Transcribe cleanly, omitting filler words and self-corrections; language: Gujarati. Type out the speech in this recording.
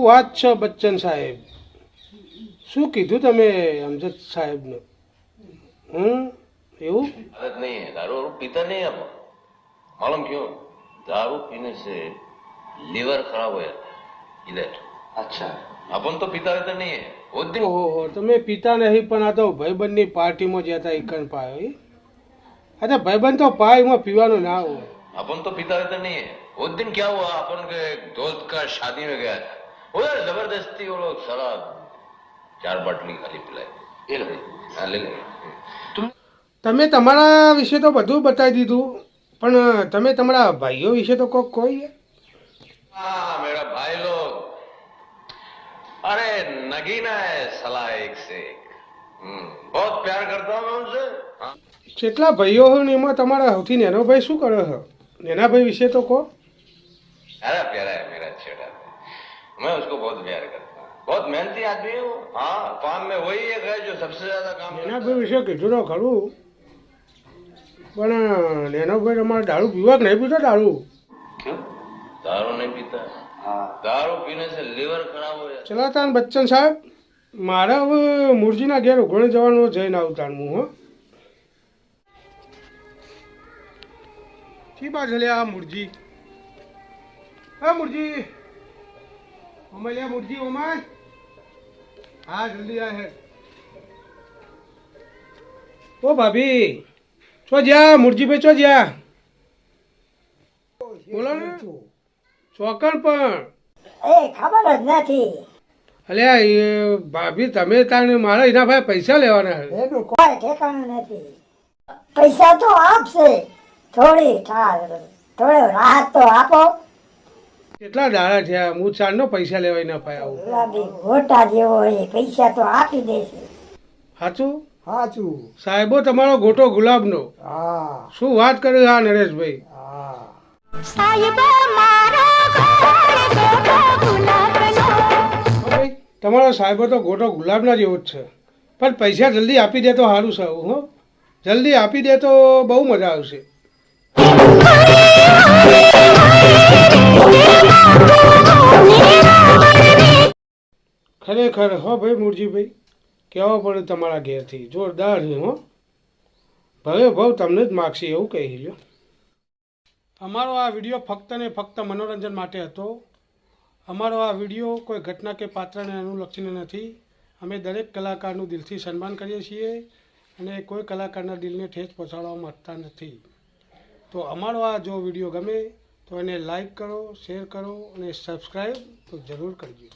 વાત છે બચ્ચન સાહેબ? શું કીધું તમે અમજદ સાહેબને? એવું? आदत नहीं है, दारू वारू पीता नहीं है। अब मालूम क्यों? दारू पीने से लीवर खराब हो जाता है इधर। अच्छा, अपन तो पीता रहता नहीं है। वो दिन ઓહો, તમે પીતા નહીં પણ આ તો ભાઈબંધની પાર્ટીમાં જતા એકન પાયો એ? આ તો ભાઈબંધ તો પાયમાં પીવાનું ના હોય. अपन तो पीता रहता नहीं है। वो दिन क्या हुआ, अपन के दोस्त का शादी में गया था, उधर जबरदस्ती वो लोग शराब 4 बाटली खाली पिलाई। ये लो, हाँ ले ले। તમે તમારા વિશે તો બધું બતાવી દીધું, પણ તમે તમારા ભાઈઓ વિશે તો કોક કોઈ? हाँ मेरा भाई लोग, अरे नगीना है सला एक से एक। बहुत प्यार करता हूँ मैं उनसे। हाँ જેટલા ભાઈઓ હોય ને એમાં તમારા સૌથી નેનો ભાઈ શું કરે છે? નેના ભાઈ વિશે તો કહો. अरे प्यारा है मेरा छोटा भाई, मैं उसको बहुत प्यार करता हूँ। बहुत मेहनती आदमी है वो। हाँ काम में वही एक है जो सबसे ज्यादा काम નેના करता ભાઈ વિશે કીધું તો ખરું, પણ નેનો ભાઈ તમારે દારૂ પીવા કે નહીં પીતો દારૂ? है। क्यों? दारू नहीं पीता। हाँ दारू पीने से लीवर खराब हो जाता ચલાતાન બચ્ચન સાહેબ, મારે હવે મુરજીના ઘેર ઉઘોણે જવાનું, જઈને આવતાનું હો. શી બાજુ લે આ મુરજી? હા મુરજી, ઓમાય લે મુરજી, ઓમાય. હા જલ્દી આ હે. ઓ ભાભી, ચો જ્યાં મુરજી ભાઈ, ચો જ્યાં? બોલો ને ચોકણ પણ. એ ખબર જ નથી અલ્યા એ ભાભી તમે તાને મારા એના ભાઈ પૈસા લેવાના છે. એનું કોઈ ઠેકાણું નથી. પૈસા તો આપશે, થોડી થોડો રાહત તો આપો. કેટલા દાડા થયા હું ચારનો પૈસા લેવાય ના પાય આવું. ગુલાબી ગોટા જેવો એ પૈસા તો આપી દેશે. સાચું? સાચું. સાહેબો તમારો ગોટો ગુલાબનો. હા શું વાત કરે આ નરેશભાઈ? હા ભાઈ તમારો સાહેબો તો ગોટો ગુલાબના જેવો જ છે, પણ પૈસા જલ્દી આપી દે તો સારું છે. હો જલ્દી આપી દે તો બહુ મજા આવશે. ખરેખર હો ભાઈ મુરજીભાઈ, કહેવા પડે તમારા ઘેરથી જોરદાર છે. હો ભલે ભાવ તમને જ માગશે એવું કહી લ્યો. અમારો આ વિડીયો ફક્ત ને ફક્ત મનોરંજન માટે હતો. અમારો આ વિડીયો કોઈ ઘટના કે પાત્રને અનુલક્ષીને નથી. અમે દરેક કલાકારનું દિલથી સન્માન કરીએ છીએ અને કોઈ કલાકારના દિલને ઠેસ પહોંચાડવા માંગતા નથી. તો અમારો આ જો વિડીયો ગમે તો એને લાઈક કરો, શેર કરો અને સબસ્ક્રાઈબ તો જરૂર કરજો.